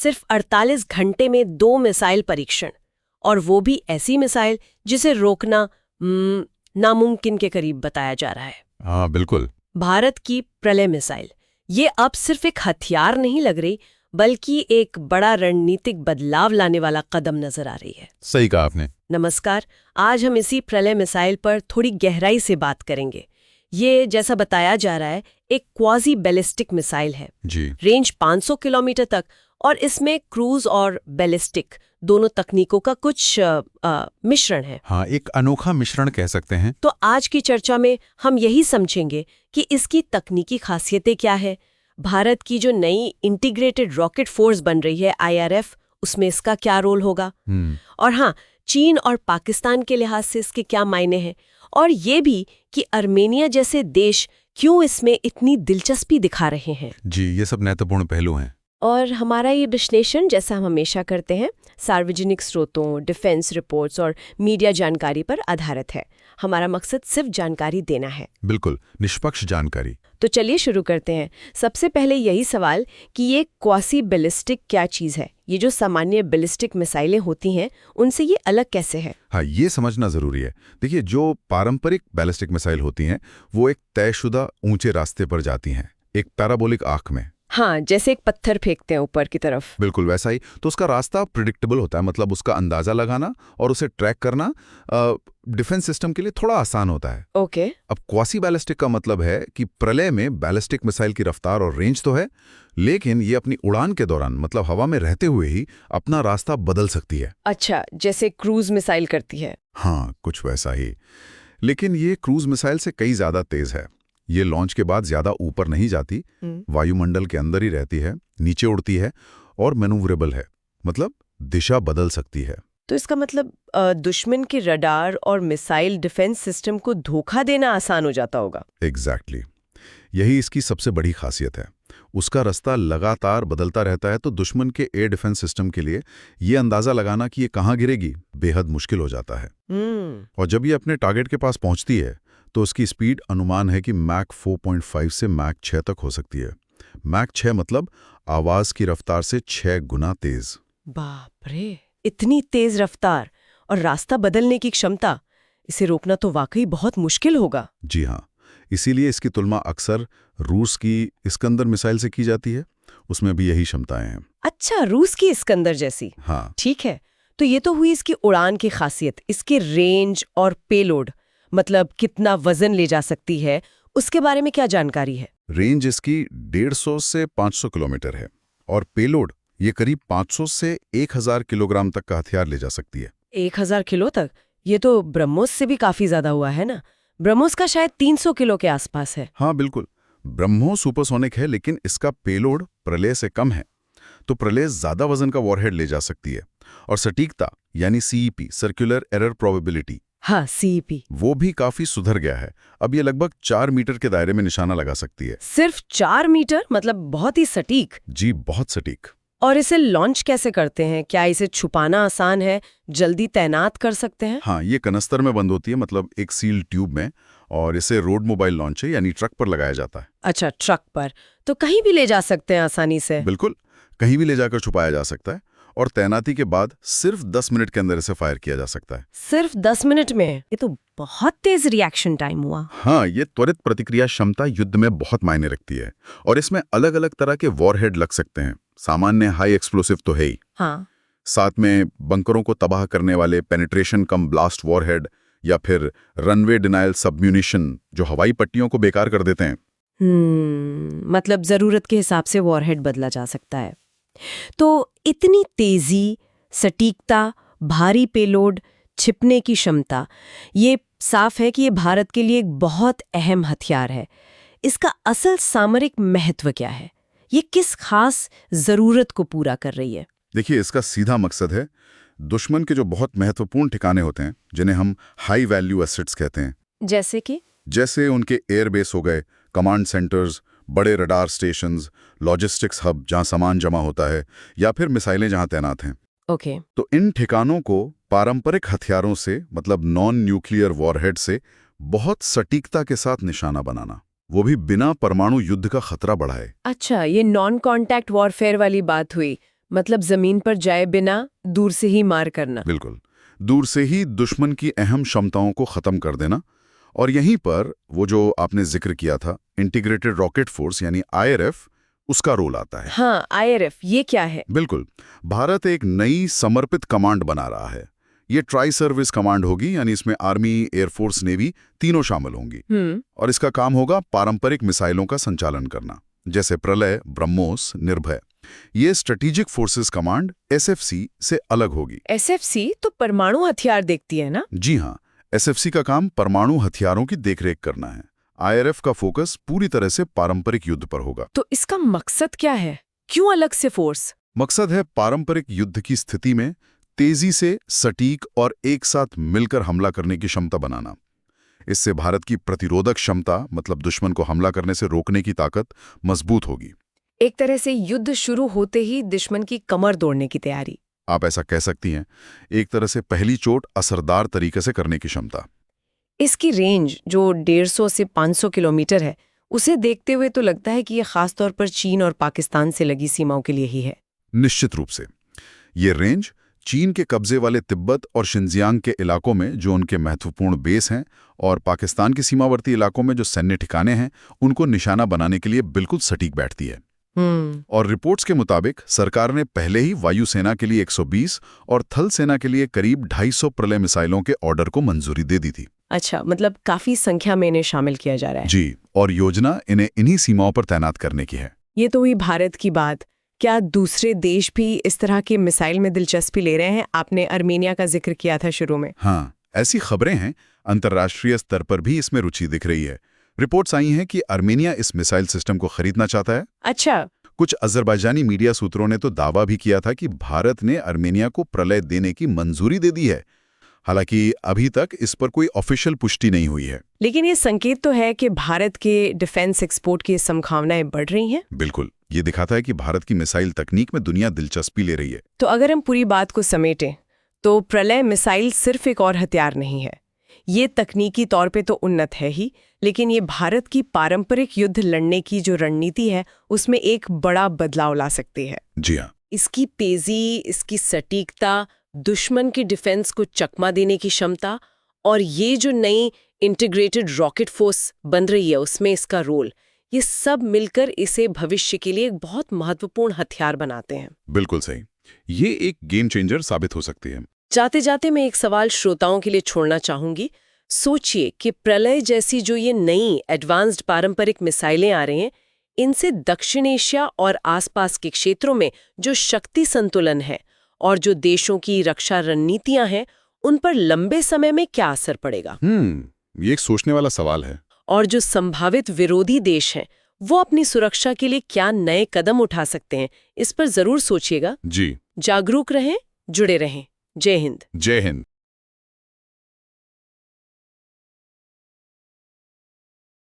सिर्फ 48 घंटे में 2 मिसाइल परीक्षण, और वो भी ऐसी मिसाइल जिसे रोकना नामुमकिन के करीब बताया जा रहा है। हाँ बिल्कुल। भारत की प्रलय मिसाइल, ये अब सिर्फ एक हथियार नहीं लग रही, बल्कि एक बड़ा रणनीतिक बदलाव लाने वाला कदम नजर आ रही है। सही कहा आपने। नमस्कार, आज हम इसी प्रलय मिसाइल पर थोड़ी गहराई से बात करेंगे। ये जैसा बताया जा रहा है एक क्वाजी बैलिस्टिक मिसाइल है जी। रेंज 500 किलोमीटर तक, और इसमें क्रूज और बैलिस्टिक दोनों तकनीकों का कुछ मिश्रण है। हाँ, एक अनोखा मिश्रण कह सकते हैं। तो आज की चर्चा में हम यही समझेंगे कि इसकी तकनीकी खासियतें क्या है, भारत की जो नई इंटीग्रेटेड रॉकेट फोर्स बन रही है IRF, उसमें इसका क्या रोल होगा, और हाँ, चीन और पाकिस्तान के लिहाज से इसके क्या मायने हैं, और ये भी कि अर्मेनिया जैसे देश क्यों इसमें इतनी दिलचस्पी दिखा रहे हैं। जी, ये सब महत्वपूर्ण पहलू हैं। और हमारा ये विश्लेषण, जैसा हम हमेशा करते हैं, सार्वजनिक स्रोतों, डिफेंस रिपोर्ट्स और मीडिया जानकारी पर आधारित है। हमारा मकसद सिर्फ जानकारी देना है। बिल्कुल, निष्पक्ष जानकारी। तो चलिए शुरू करते हैं। सबसे पहले यही सवाल कि ये क्वासी बैलिस्टिक क्या चीज़ है? ये जो सामान्य बैलिस्टिक मिसाइलें होती हैं, उनसे ये अलग कैसे है? हाँ, ये समझना जरूरी है। देखिए, जो पारंपरिक बैलिस्टिक मिसाइल होती हैं, वो एक तयशुदा ऊंचे रास्ते पर जाती हैं, एक पैराबोलिक आर्क में। हाँ, जैसे एक पत्थर फेंकते हैं ऊपर की तरफ। बिल्कुल वैसा ही। तो उसका रास्ता प्रिडिक्टेबल होता है, मतलब उसका अंदाजा लगाना और उसे ट्रैक करना डिफेंस सिस्टम के लिए थोड़ा आसान होता है। ओके। अब क्वासी बैलिस्टिक का मतलब है कि प्रलय में बैलिस्टिक मिसाइल की रफ्तार और रेंज तो है, लेकिन ये अपनी उड़ान के दौरान, मतलब हवा में रहते हुए ही, अपना रास्ता बदल सकती है। अच्छा, जैसे क्रूज मिसाइल करती है। हाँ, कुछ वैसा ही। लेकिन ये क्रूज मिसाइल से कई ज्यादा तेज है। ये लॉन्च के बाद ज्यादा ऊपर नहीं जाती, वायुमंडल के अंदर ही रहती है, नीचे उड़ती है और मैनूवरेबल है, मतलब दिशा बदल सकती है। तो इसका मतलब दुश्मन के रडार और मिसाइल डिफेंस सिस्टम को धोखा देना आसान हो जाता होगा। एग्जैक्टली। यही इसकी सबसे बड़ी खासियत है। उसका रास्ता लगातार बदलता रहता है, तो दुश्मन के एयर डिफेंस सिस्टम के लिए ये अंदाजा लगाना कि ये कहाँ गिरेगी बेहद मुश्किल हो जाता है। और जब ये अपने टारगेट के पास पहुंचती है, तो उसकी स्पीड अनुमान है कि मैक 4.5 से मैक 6 तक हो सकती है। मैक 6 मतलब आवाज की रफ्तार से 6 गुना तेज। बाप रे, इतनी तेज रफ्तार और रास्ता बदलने की क्षमता, इसे रोकना तो वाकई बहुत मुश्किल होगा। जी हाँ, इसीलिए इसकी तुलना अक्सर रूस की इस्कंदर मिसाइल से की जाती है। उसमें भी यही क्षमताएं हैं। अच्छा, रूस की इस्कंदर जैसी। हाँ, ठीक है। तो ये तो हुई इसकी उड़ान की खासियत। इसके रेंज और पेलोड, मतलब कितना वजन ले जा सकती है, उसके बारे में क्या जानकारी है? रेंज इसकी 150 से 500 किलोमीटर है और पेलोड ये करीब 500 से 1000 किलोग्राम तक का हथियार ले जा सकती है। 1000 किलो तक? ये तो ब्रह्मोस से भी काफी ज्यादा हुआ है ना? ब्रह्मोस का शायद 300 किलो के आसपास है। हाँ बिल्कुल, ब्रह्मोस सुपरसोनिक है, लेकिन इसका पेलोड प्रलय से कम है, तो प्रलय ज्यादा वजन का वॉरहेड ले जा सकती है। और सटीकता यानी CEP, सर्कुलर एरर प्रोबेबिलिटी, हाँ, CEP, वो भी काफी सुधर गया है। अब ये लगभग 4 मीटर के दायरे में निशाना लगा सकती है। सिर्फ 4 मीटर? मतलब बहुत ही सटीक। जी, बहुत सटीक। और इसे लॉन्च कैसे करते हैं? क्या इसे छुपाना आसान है? जल्दी तैनात कर सकते हैं? हाँ, ये कनस्तर में बंद होती है, मतलब एक सील ट्यूब में, और इसे रोड मोबाइल लॉन्चर यानी ट्रक पर लगाया जाता है। अच्छा, ट्रक पर, तो कहीं भी ले जा सकते हैं आसानी से? बिल्कुल, कहीं भी ले जाकर छुपाया जा सकता है, और तैनाती के बाद सिर्फ 10 मिनट के अंदर इसे फायर किया जा सकता है। सिर्फ 10 मिनट में? ये तो बहुत तेज रिएक्शन टाइम हुआ। हाँ, ये त्वरित प्रतिक्रिया क्षमता युद्ध में बहुत मायने रखती है, और इसमें अलग अलग तरह के वॉरहेड लग सकते हैं। सामान्य हाई एक्सप्लोसिव तो है ही, हाँ, साथ में बंकरों को तबाह करने वाले पेनिट्रेशन कम ब्लास्ट वॉरहेड, या फिर रनवे डिनायल सबम्यूनिशन, जो हवाई पट्टियों को बेकार कर देते हैं। मतलब जरूरत के हिसाब से वॉरहेड बदला जा सकता है। तो इतनी तेजी, सटीकता, भारी पेलोड, छिपने की क्षमता, ये साफ है कि ये भारत के लिए एक बहुत अहम हथियार है। इसका असल सामरिक महत्व क्या है? ये किस खास जरूरत को पूरा कर रही है? देखिए, इसका सीधा मकसद है दुश्मन के जो बहुत महत्वपूर्ण ठिकाने होते हैं, जिन्हें हम हाई वैल्यू एसेट्स कहते हैं, जैसे उनके एयरबेस हो गए, कमांड सेंटर्स, बड़े रडार स्टेशंस, लॉजिस्टिक्स हब जहां सामान जमा होता है, या फिर मिसाइलें जहां तैनात हैं। ओके। तो इन ठिकानों को पारंपरिक हथियारों से, मतलब नॉन न्यूक्लियर वॉरहेड से, बहुत सटीकता के साथ निशाना बनाना, वो भी बिना परमाणु युद्ध का खतरा बढ़ाए। अच्छा, ये नॉन कॉन्टैक्ट वॉरफेयर वाली बात हुई, मतलब जमीन पर जाए बिना दूर से ही मार करना। बिल्कुल, दूर से ही दुश्मन की अहम क्षमताओं को खत्म कर देना। और यहीं पर वो जो आपने जिक्र किया था, इंटीग्रेटेड रॉकेट फोर्स यानी IRF, उसका रोल आता है। हाँ, IRF ये क्या है? बिल्कुल, भारत एक नई समर्पित कमांड बना रहा है। ये ट्राई सर्विस कमांड होगी, यानी इसमें आर्मी, एयरफोर्स, नेवी तीनों शामिल होंगी। और इसका काम होगा पारंपरिक मिसाइलों का संचालन करना, जैसे प्रलय, ब्रह्मोस, निर्भय। ये स्ट्रेटेजिक फोर्सेस कमांड SFC से अलग होगी। SFC तो परमाणु हथियार देखती है ना? जी हाँ, SFC का काम परमाणु हथियारों की देखरेख करना है। IRF का फोकस पूरी तरह से पारंपरिक युद्ध पर होगा। तो इसका मकसद क्या है? क्यों अलग से फोर्स? मकसद है पारंपरिक युद्ध की स्थिति में तेजी से, सटीक और एक साथ मिलकर हमला करने की क्षमता बनाना। इससे भारत की प्रतिरोधक क्षमता, मतलब दुश्मन को हमला करने से रोकने की ताकत, मजबूत होगी। एक तरह से युद्ध शुरू होते ही दुश्मन की कमर तोड़ने की तैयारी। आप ऐसा कह सकती हैं। एक तरह से पहली चोट असरदार तरीके से करने की क्षमता। इसकी रेंज जो 150 से 500 किलोमीटर है, उसे देखते हुए तो लगता है कि ये खास तौर पर चीन और पाकिस्तान से लगी सीमाओं के लिए ही है। निश्चित रूप से। ये रेंज चीन के कब्जे वाले तिब्बत और शिनजियांग के इलाकों में जो उनके महत्वपूर्ण बेस हैं, और पाकिस्तान के सीमावर्ती इलाकों में जो सैन्य ठिकाने हैं, उनको निशाना बनाने के लिए बिल्कुल सटीक बैठती है। और रिपोर्ट्स के मुताबिक सरकार ने पहले ही वायुसेना के लिए 120 और थल सेना के लिए करीब 250 प्रलय मिसाइलों के ऑर्डर को मंजूरी दे दी थी। अच्छा, मतलब काफी संख्या में इन्हें शामिल किया जा रहा है। जी, और योजना इन्हें इन्हीं सीमाओं पर तैनात करने की है। ये तो हुई भारत की बात। क्या दूसरे देश भी इस तरह के मिसाइल में दिलचस्पी ले रहे हैं? आपने अर्मेनिया का जिक्र किया था शुरू में। हाँ, ऐसी खबरें हैं। अंतर्राष्ट्रीय स्तर पर भी इसमें रुचि दिख रही है। रिपोर्ट्स आई हैं कि अर्मेनिया इस मिसाइल सिस्टम को खरीदना चाहता है। अच्छा। कुछ अजरबैजानी मीडिया सूत्रों ने तो दावा भी किया था कि भारत ने अर्मेनिया को प्रलय देने की मंजूरी दे दी है। हालांकि अभी तक इस पर कोई ऑफिशियल पुष्टि नहीं हुई है। लेकिन ये संकेत तो है कि भारत के डिफेंस एक्सपोर्ट की संभावनाएं बढ़ रही हैं। बिल्कुल, ये दिखाता है कि भारत की मिसाइल तकनीक में दुनिया दिलचस्पी ले रही है। तो अगर हम पूरी बात को समेटें, तो प्रलय मिसाइल सिर्फ एक और हथियार नहीं है। ये तकनीकी तौर पे तो उन्नत है ही, लेकिन ये भारत की पारंपरिक युद्ध लड़ने की जो रणनीति है, उसमें एक बड़ा बदलाव ला सकती है। जी हाँ। इसकी तेजी, इसकी सटीकता, दुश्मन की डिफेंस को चकमा देने की क्षमता, और ये जो नई इंटीग्रेटेड रॉकेट फोर्स बन रही है, उसमें इसका रोल, ये सब मिलकर इसे भविष्य के लिए एक बहुत महत्वपूर्ण हथियार बनाते हैं। बिल्कुल सही। ये एक गेम चेंजर साबित हो सकती है। जाते जाते मैं एक सवाल श्रोताओं के लिए छोड़ना चाहूंगी। सोचिए कि प्रलय जैसी जो ये नई एडवांस्ड पारंपरिक मिसाइलें आ रही हैं, इनसे दक्षिण एशिया और आसपास के क्षेत्रों में जो शक्ति संतुलन है और जो देशों की रक्षा रणनीतियां हैं, उन पर लंबे समय में क्या असर पड़ेगा? ये एक सोचने वाला सवाल है। और जो संभावित विरोधी देश हैं, वो अपनी सुरक्षा के लिए क्या नए कदम उठा सकते हैं, इस पर जरूर सोचिएगा। जी। जागरूक रहें, जुड़े रहें। जय हिंद। जय हिंद।